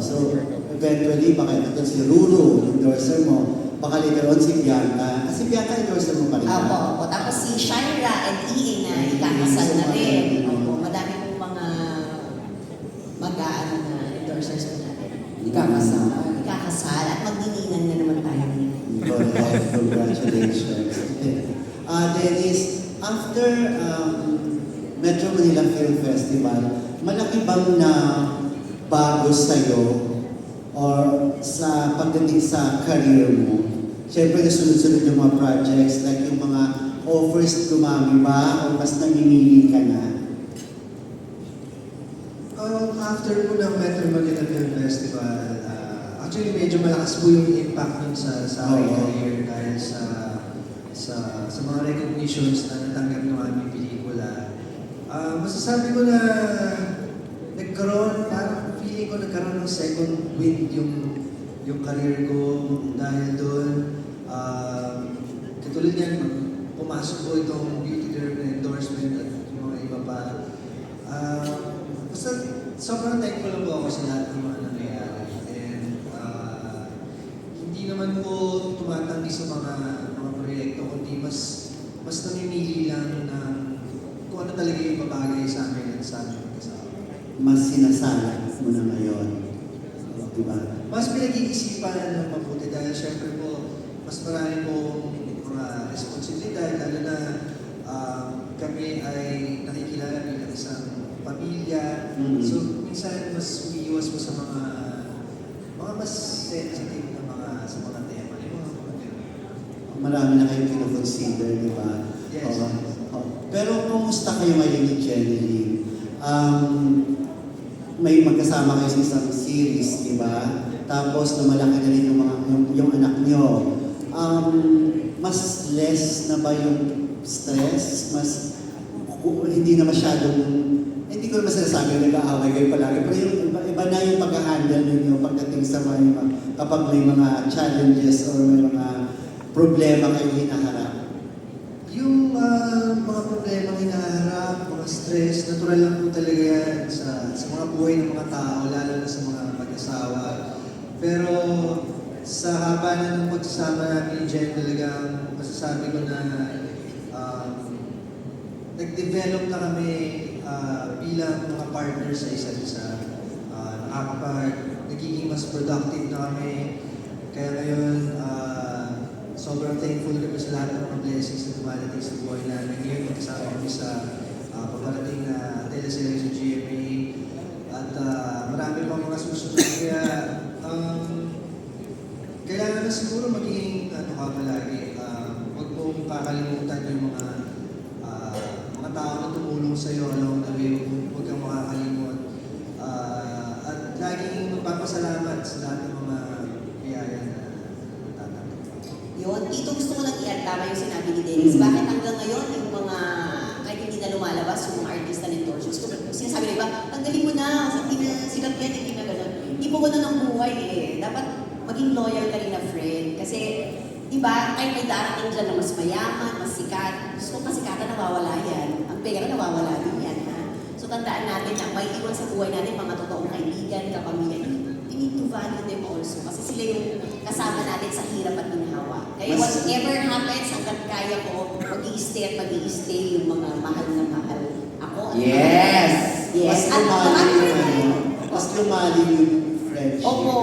So eventually, baka ito si Ruru, endorser mo. Baka later on si Bianca. Kasi Bianca, endorser mo pa rin. Opo. Tapos si Shaira and EA na ikakasal na rin. Opo, madami pong mga mag-aano na endorsers po natin. Ikakasal at magdininan Dennis, after Metro Manila Film Festival, malaki bang na bago sa'yo or sa pagdating sa career mo? Siyempre, nasunod-sunod yung mga projects, like yung mga offers dumami ba o mas namimili ka na? After po ng Metro Manila Film Festival, actually medyo malakas po yung impact nun sa aking Oo. career dahil sa mga recognitions na natanggap ng aming pelikula. Masasabi ko na parang feeling ko nagkaroon ng second wind yung career ko dahil doon. Katulad yan, pumasok po itong beauty derm na endorsement at yung mga iba pa. Basta sobrang thankful lang po ako sa lahat ng mga nangyayari. And hindi naman po tumatanggi sa mga proyekto, kundi mas namimili lang ng kung ano talaga yung babagay sa amin at sa amin magkasama. Mas sinasala mo na ngayon. Diba? Mas pinag-iisipan ng mabuti dahil syempre po, mas marami pong mga responsibilidad, lalo na kami ay nakikilala bilang isang pamilya. Mhm. So, minsan mas umiiwas mo sa mga mas sensitive na sa mga tema. Yung mga ganun. Marami na kayong kinoconsider, di ba? Yes. Pero kumusta kayo ngayon ni Jeneline? May magkasama kayo sa isang series, di ba? Tapos lumalaki na rin yung anak nyo. Mas less na ba yung stress? Hindi na masyadong, hindi ko naman sinasabi nag-aaway kayo palagi, pero yung iba na yung pag-handle ninyo pagdating sa kapag may mga challenges or may mga problema kayo hinaharap. Yung mga problema hinaharap, mga stress, natural lang po talaga yan sa mga buhay ng mga tao, lalo na sa mga mag-asawa. Pero sa haba na ng pagsasama namin ni Jen, talagang masasabi ko na nag-develop na kami bilang mga partners sa isa't isa. Nagiging mas productive na kami. Kaya ngayon, sobrang thankful kami sa lahat ng mga blessings na dumadating sa buhay namin. Ngayon, magkasama kami sa paparating na teleserye sa GMA. At marami pang mga susunod. Kaya, kailangan na siguro maging palagi. Huwag mong kakalimutan yung mga tao na tumulong sa'yo along the way. Huwag kang makakalimot. At laging magpapasalamat sa lahat ng mga biyaya na natatanggap. Yun, dito gusto ko lang i-tama yung sinabi ni Dennis. Bakit hanggang ngayon yung mga, kahit hindi na lumalabas yung mga artist na endorsements, sinasabi na iba, tanggalin mo na, hindi na sikat yan, hindi na gano'n. Hindi po gano'n ang buhay eh. Dapat maging loyal ka rin na friend. Kasi, di ba, kahit may darating dyan na mas mayaman, mas sikat, gusto ko kasikatan nawawala yan. Ang pera nawawala din yan, ha? So, tandaan natin na may iwan sa buhay natin mga totoong kaibigan, kapamilya. We need to value them also. Kasi sila yung kasama natin sa hirap at ginhawa. Kaya whatever happens, hanggang kaya ko, mag-i-stay at mag-i-stay yung mga mahal na mahal ako. Yes! Yes. Mas At lumali marami yung rin. mas lumali yung friendship. Opo.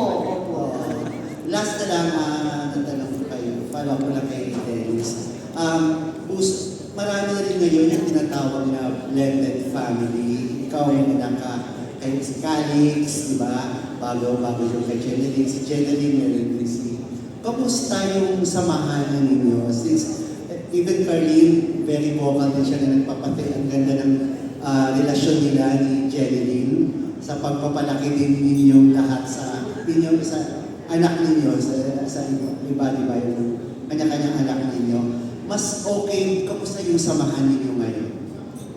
Last na lang, natanong ko kayo, follow ko lang kay Dennis. Marami na rin ngayon yung tinatawag na blended family. Ikaw yung kay si Calix, di ba? Bago yung kay Jeneline. Si Jeneline, meron din si... Kamusta yung samahan ninyo? Since even Carlene, very vocal din siya na nagpapatay. Ang ganda ng relasyon nila ni Jeneline sa pagpapalaki din ninyong lahat sa anak ninyo, sa iba, di ba, yung kanya-kanyang anak ninyo. Mas okay, kamusta yung samahan ninyo ngayon?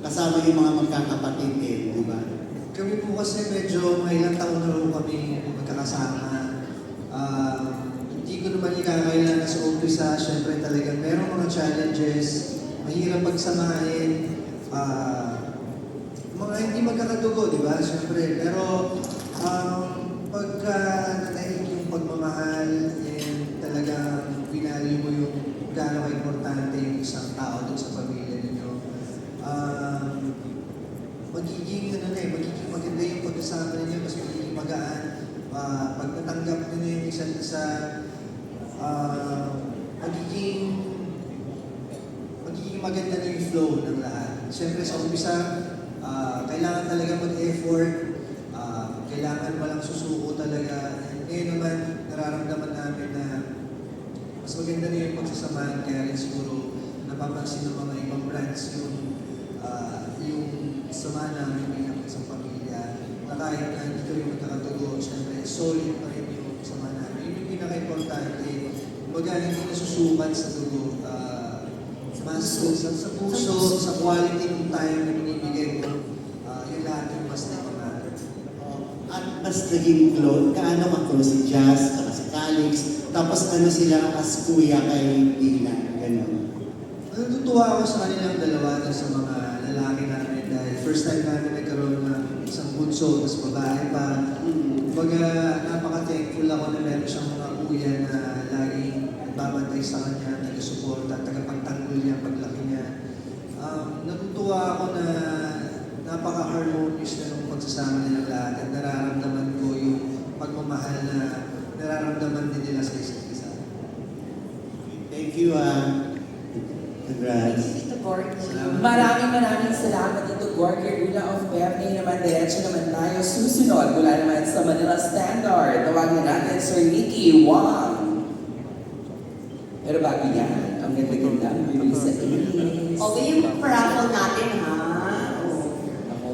Kasama yung mga magkakapatid din, di ba? Kami po kasi medyo mga ilang taon na rin kami magkakasama. Hindi ko naman ikakailan sa umpisa, syempre talagang merong mga challenges, mahirap pagsamahin, mga hindi magkakadugo, di ba? Syempre, pero pagka natahik yung pagmamahal, talagang binali mo yung gaano ka-importante yung isang tao dun sa pamilya ninyo. Magiging maganda yung pagkasama ninyo, mas magiging magaan. Pag natanggap nyo yung isa't isa, magiging maging maganda na yung flow ng lahat. Siyempre sa umpisa, kailangan talaga mag-effort, kailangan walang susuko talaga. Ngayon naman, nararamdaman namin na mas maganda na yung pagsasamahan, kaya rin siguro napapansin ng mga ibang brands yung samahan namin bilang isang pamilya, na kahit na hindi kami magkakatugo, siyempre solid pa rin yung samahan namin. Yun yung pinaka-importante. Kumbaga, hindi nasusukat sa dugo. Mas sa puso, sa quality ng time na binibigay mo, yun lahat yung mas nakamatag. At mas naging close, kaano ka-close si Jazz, saka si Calix, tapos ano sila as kuya kay Dina, gano'n. Natutuwa ako sa kanilang dalawa at sa mga lalaki namin dahil first time namin nagkaroon ng isang bunso, tapos babae pa. Kumbaga, napaka-thankful ako na meron siyang mga kuya na laging nagbabantay sa kanya, taga-suporta, tagapagtanggol niya, paglaki niya. Natutuwa ako na napaka-harmonious na nung pagsasama nilang lahat at nararamdaman ko yung pagmamahal na nararamdaman din nila sa isa't isa. Thank you, congrats. Tito Gord. Maraming salamat dito, Gorky Rula of Pep. Ngayon naman, diretso naman tayo. Susunod, mula naman sa Manila Standard. Tawagin natin Sir Nicky Wang. Pero bago yan, ang ganda-ganda, bibili sa English. Okay yung paraffle natin, ha? Ako,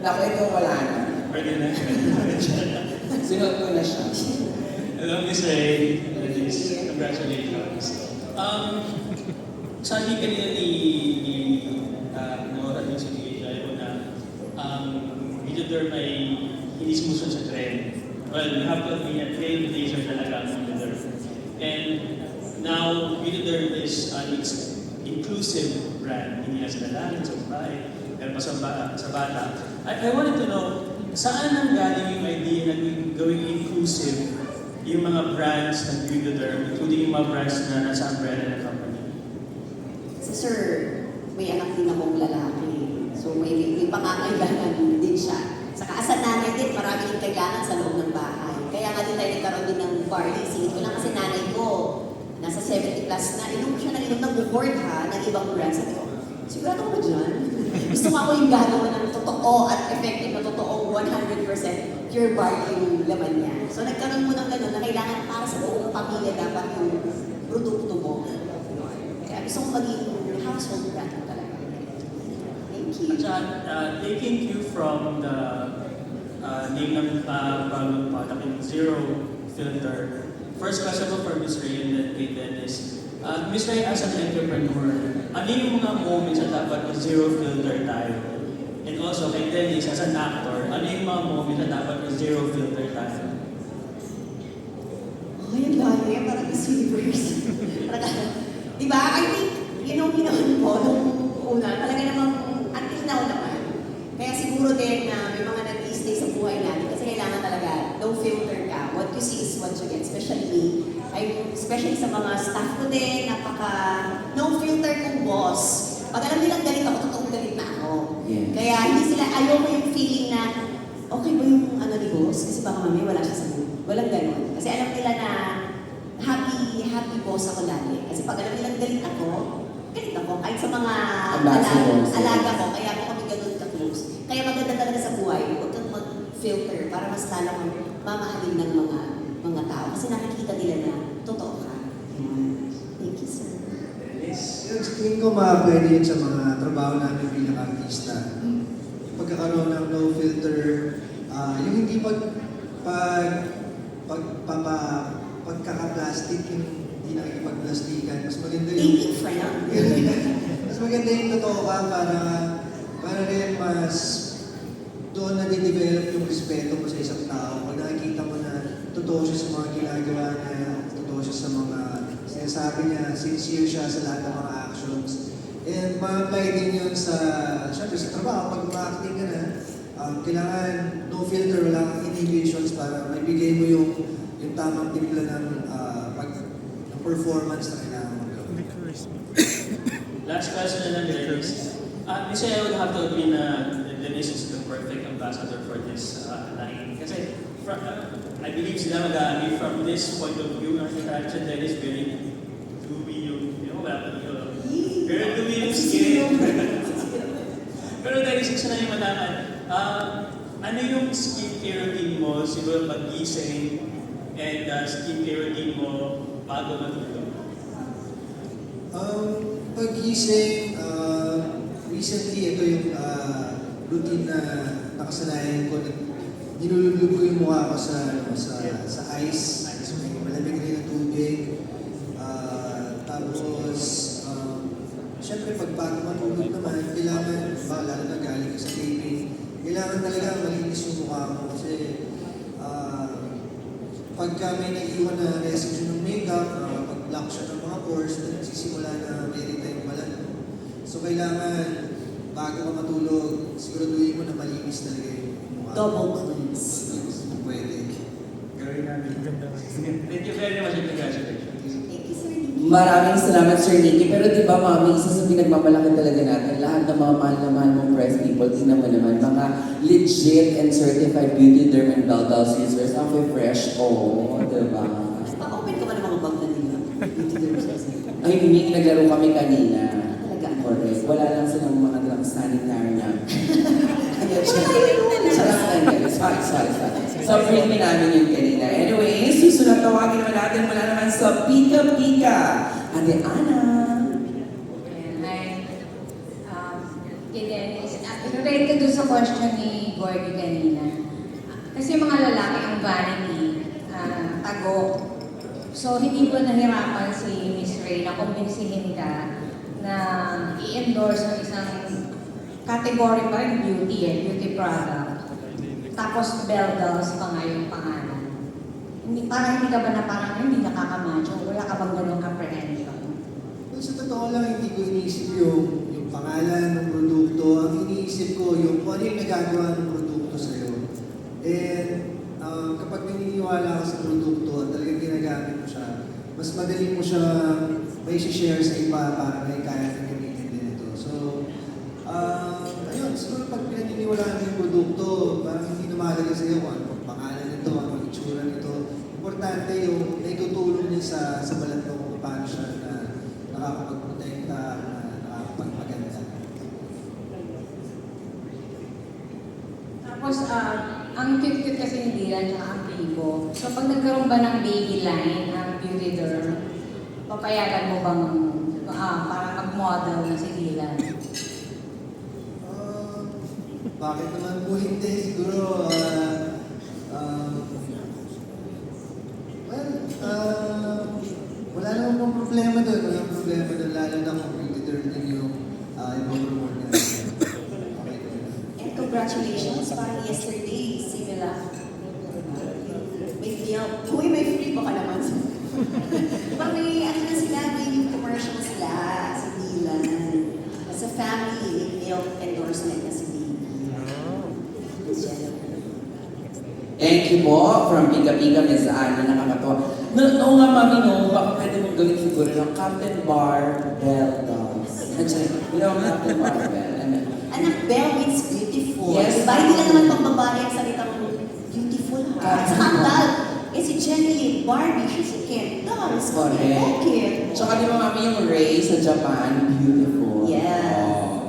naku, itong wala na. Pwede na. Sunod ko na siya. Hello, Miss Ray. Congratulations. Sabi kanina ni Nora yung sa DHI na Videoderm ay hindi sumusunod sa trend. Well, you have to be a trailblazer talaga ang Videoderm. And now, Videoderm is an inclusive brand. Hindi na sa lalaki, sa babae, pero pa sa bata. I wanted to know, saan ang galing yung idea na gawing inclusive yung mga brands ng Videoderm, including yung mga brands na nasa umbrella ng company? Si Sir, may anak din akong lalaki. So may pangangailangan din siya. Saka as a nanay din, marami din kailangan sa loob ng bahay. Kaya nga din tayo nagkaroon din ng party. Singit ko lang kasi nanay ko, nasa 70 plus na, inom siya ng inom ng bukord ha, ng ibang brand. Sabi ko, sigurado ko ba dyan? Gusto ko ako yung gagawa ng totoo at effective na totoong 100% pure barley yung laman niya. So nagkaroon mo ng gano'n na kailangan para sa buong pamilya dapat yung produkto mo. Kaya gusto kong maging household brand mo talaga. Thank you. At saka, taking cue from the name ng product in Zero Filter, first question ko for Ms. Ray and then kay Dennis. Ms. Ray, as an entrepreneur, ano yung mga moments na dapat zero filter tayo? And also, kay Dennis, as an actor, ano yung mga moments na dapat zero filter tayo? Oh, yung layo, parang Miss Universe. Diba? I think, hinahon po nung una, talaga namang until now naman. Kaya siguro din na may mga nag-i-stay sa buhay natin kasi kailangan talaga no filter ka. What you see is what you get. Especially me. Especially sa mga staff ko din, no filter kong boss. Pag alam nilang galit ako, totoong galit na ako. Yeah. Kaya hindi sila, ayaw mo yung feeling na okay ba yung ano ni boss? Kasi baka mamaya wala siya sa mood. Walang ganon. Kasi alam nila na happy boss ako lagi. Kasi pag alam nilang galit ako, kahit sa mga alaga ko, kaya ako kami ganun ka-close. Kaya maganda talaga sa buhay, huwag kang mag-filter para mas lalo kang mamahalin ng mga tao. Kasi nakikita nila na totoo ka. Thank you, sir. Tingin ko pwede yun sa mga trabaho namin bilang artista. Yung pagkakaroon ng no filter, yung hindi pagkaka-plastic, yung hindi nakikipag-plastikan. Mas maganda yung... Thank you, friend. Mas maganda yung totoo ka para rin mas doon na di-develop yung respeto mo sa isang tao. Pag nakikita mo na totoo siya sa mga ginagawa niya, totoo siya sa mga sinasabi niya, sincere siya sa lahat ng mga actions. And ma-apply din yun syempre sa trabaho, pag ma-acting ka na, kailangan no filter, wala kang inhibitions para maibigay mo yung tamang timpla ng performance na kailangan mo gawin. Last question na lang, Dennis. Miss Ray, I would have to agree na Dennis is the perfect ambassador for this line. Kasi I believe sila mag-agree from this point of view, ang interaction Dennis very Pero dumi yung skin. Pero Dennis, gusto na yung malaman. Ano yung skincare routine mo? Siguro pag-gising and skincare routine mo bago matulog. Pag-gising, recently ito yung routine na nakasanayan ko. Nilulublob ko yung mukha ko sa ice. May malamig rin na tubig. Tapos, syempre pag bago matulog naman, kailangan, lalo na galing ka sa taping, kailangan talaga malinis yung mukha mo kasi pagka may naiiwan na residue ng makeup, pag-block siya ng mga pores, nagsisimula na merita yung balat. So kailangan, bago ka matulog, siguraduhin mo na malinis talaga yung mukha. Double cleanse. Kung pwede. Gawin namin. Thank you very much and congratulations. Thank you, Sir Nicky. Maraming salamat, Sir Nicky. Pero di ba, Mami, isa sa pinagmamalaki talaga natin, lahat ng mga mahal na mahal mong press people, tingnan mo naman, mga legit and certified beauty derm and Baldals users, ang fresh, di ba? Pa-open ka ba ng mga bag na nila? Ay, Nick, naglaro kami kanina. Talaga? Correct. Wala lang silang mga drug sanitary na. Sorry. So, bring me namin yung kanina. Anyway, susunod tawagin naman natin mula naman sa Pika Pika. Ate Ana. Kay Dennis, relate ka doon sa question ni Gordy kanina. Kasi mga lalaki ang vanity, tago. So, hindi ko nahirapan si Miss Ray na kumbinsihin ka na i-endorse ng isang category pa rin beauty product. Tapos Baldals pa nga yung pangalan. Parang hindi ka ba na parang hindi nakakamacho? Wala ka bang ganong apprehension? Well, sa totoo lang, hindi ko iniisip yung pangalan ng produkto. Ang iniisip ko yung kung ano yung nagagawa ng produkto sa'yo. And kapag naniniwala ka sa produkto at talagang ginagamit mo siya, mas madali mo siya may share sa iba para may kaya na gamitin din ito. So, ayun, siguro pag pinaniniwalaan mo yung produkto, parang hindi na mahalaga sa'yo kung ano ang pangalan nito, ano ang itsura nito. Importante yung naitutulong niya sa balat mo kung paano siya na nakakapagprotekta, na nakakapagpaganda. Tapos, ang cute-cute kasi ni Dylan at ang Pico. So, pag nagkaroon ba ng baby line, ang beauty derm, papayagan mo bang para mag-model na si Dylan? Bakit naman po hindi? Siguro, wala naman pong problema doon. Walang problema doon, lalo na kung beauty derm din yung ipopromote niya. Okay. And congratulations, parang yesterday, similar. May deal. Uy, may free baka naman. Parang may na sila, may new commercial sila, si Dylan. As a family, may milk endorsement na si Dylan. Thank you po from Pika Pika, Ms. Ana, nakakatawa. Noong nga, Mami, baka pwede mong gawin siguro ng Captain Bar Bell Dolls. You know, Captain Bar Bell. Anak, Bell means beautiful. Yes. Diba? Hindi lang naman pang babae ang salitang beautiful, ha? Sa Andal, si Jenny Barbie, she's a Ken Dolls. Correct. Okay. Tsaka di ba, Mami, yung Ray sa Japan, beautiful. Yes.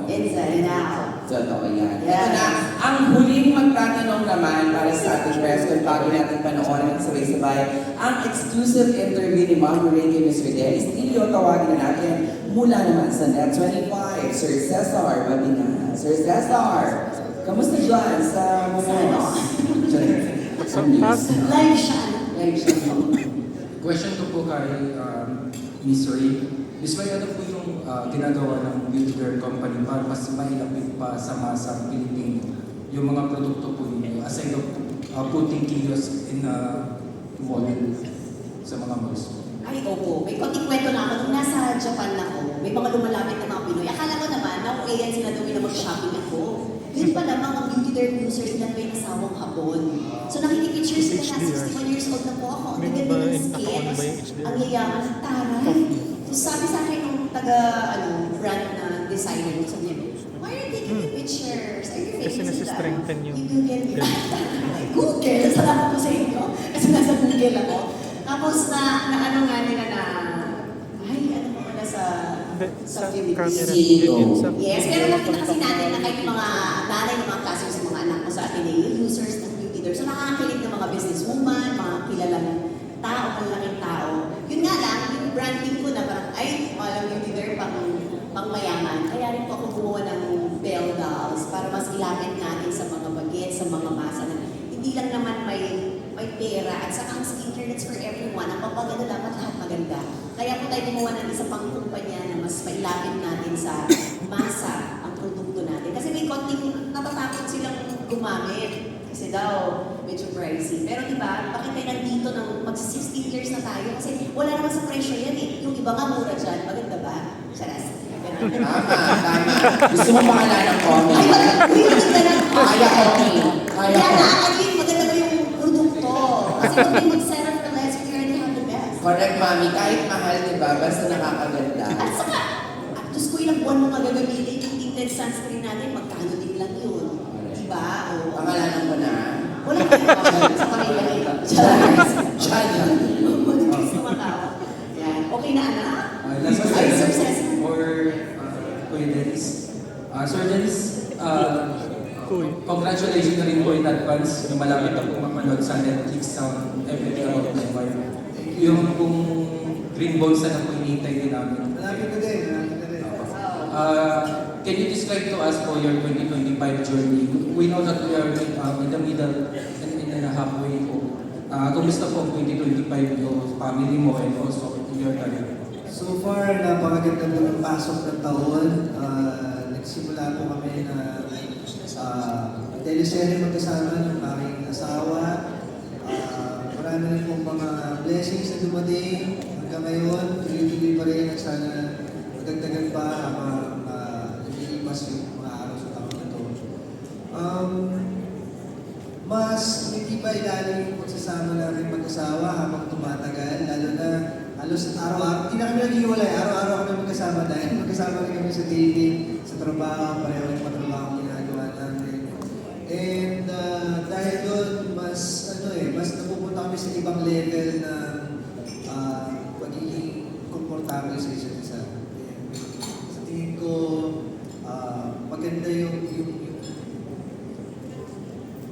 Inside and out. Totoo yan. Yes. Ito na, ang huling magtatanong naman para sa ating press con bago natin panoorin ng sabay-sabay ang exclusive interview ni Ma'am Ray kay Mr. Dennis Tilio. Tawagin na natin mula naman sa Net25, Sir Cesar Badina. Sir Cesar, kamusta dyan sa Momos? Sa news. Live siya. Live siya. Question ko po kay Miss Ray. Miss Ray, ano po yung ginagawa ng beauty derm company para mas mailapit pa sa masang Pilipino yung mga produkto po ninyo aside of putting kilos in a mall sa mga malls? Ay, opo. May konting kwento na ako. Nung nasa Japan ako, may mga lumalapit na mga Pinoy. Akala ko naman, na-okay sila daw na mag-shopping ako. Yun pa naman, ang beauty derm users nila may asawang Hapon. So nakikipictures sila na 61 years old na po ako. Ang ganda ng skin. Ang yayaman ng taray. So sabi sa akin nung brand na designer, sabi niya, why are you taking the pictures? Are you faking you Google me. Google? Salamat po sa inyo. Kasi nasa Google ako. Tapos na ano nga nila na, ay, ano mo pala sa sa Philippines. CEO. Yes, pero nakita kasi natin na kahit yung mga nanay ng mga customers ng mga anak ko sa Ateneo, users ng beauty derm, so nakakakilig ng mga businesswoman, mga kilalang tao, malalaking tao. Yun nga lang, yung branding ko na parang, ay, walang beauty derm pang mayaman. Kaya rin po ako gumawa ng Belle Dolls para mas ilapit natin sa mga bagets, sa mga masa na hindi lang naman may pera at saka ang skincare that's for everyone. Ang pagpaganda dapat lahat maganda. Kaya po tayo gumawa ng isa pang kumpanya na mas mailapit natin sa masa ang produkto natin. Kasi may konting natatakot silang gumamit. Kasi daw, medyo pricey. Pero diba, bakit tayo nandito ng mag-16 years na tayo? Kasi wala naman sa presyo yan eh. Yung iba nga mura dyan. Maganda ba? Charas. Tama. Gusto mo pangalan ng Ay, comment? maganda na. Kaya ko. Kaya na, maganda ba yung produkto? Kasi kung hindi mag-settle for less, we already have the best. Correct, mami. Kahit mahal, di ba? Basta nakakaganda. At saka, Diyos ko, ilang buwan mo magagamitin yung tinted sunscreen natin, magkano din lang yun. Diba? O, Pangalanan ko na. wala ka na sa kanila ito. Charas. Chana. Gusto matawa. Yan. Okay na, anak? Last Ay, question Sir Cesar. for Kuya Dennis. Sir Dennis, congratulations na rin po in advance na malapit na po mapanood sa Netflix sound everything about my wife. Yung kung Green Balls na po hinihintay din namin. Malapit na din. Can you describe to us for your 2025 journey? We know that we are in the middle and in the halfway po. Kumusta po ang 2025 yung family mo and also your career? So far, napakaganda po ng pasok ng taon. Nagsimula po kami na teleserye magkasama ng aking asawa. Marami rin pong mga blessings na dumating hanggang ngayon. Tuloy-tuloy pa rin at sana magdagdagan pa habang naglilipas yung mga araw sa taon na ito. Mas hindi pa ilalim yung pagsasama namin mag-asawa habang tumatagal, lalo na halos araw-araw, hindi na kami nag-iwalay, araw-araw kami magkasama dahil magkasama rin kami sa dating, sa trabaho, pareho yung patrabaho ang ginagawa namin. And dahil doon, mas napupunta kami sa ibang level na pagiging komportable sa isa't isa. Sa tingin ko, maganda yung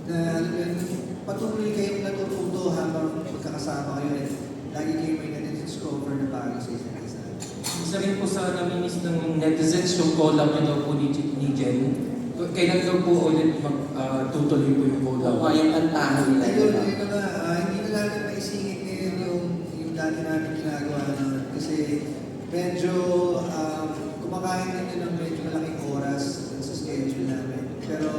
na alam mo yun, patuloy kayong natututo habang magkakasama kayo at lagi kayo may na-discover na bago sa isa't isa. Isa rin po sa naminis ng netizens yung collab niyo daw po ni Jen. Kailan daw po ulit tutuloy po yung collab? Oo, yung kantahan nila. Ayun, hindi na namin maisingit ngayon yung dati namin ginagawa naman. Kasi medyo kumakain din yun ng medyo malaking oras sa schedule namin. Pero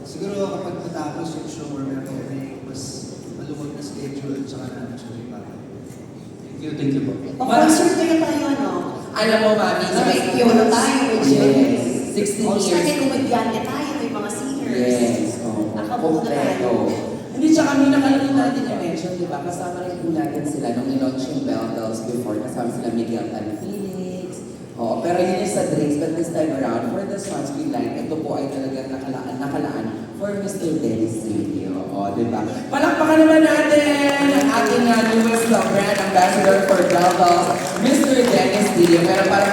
siguro kapag matapos yung show or meron kami mas maluwag na schedule at saka namin siya rin para. Thank you po. Pa-concert kayo tayo, ano? Alam mo, mami, May piano tayo, may Yes. 16 O, years. syempre, komedyante tayo, may mga singers. Yes. Nakabuo na tayo. Kompleto. Hindi, tsaka may nakalagay natin i-mention, di ba? Kasama rin po natin sila nung nilaunch yung Belle Dolls before. Kasama sila Miguel and Felix. Oo, pero yun yung sa drinks. But this time around, for the sunscreen line, ito po ay talagang nakalaan for Mr. Dennis Radio. O, di ba? Palakpakan naman natin ang ating newest brand ambassador for Belle Dolls, Mr. Dennis Radio. Pero para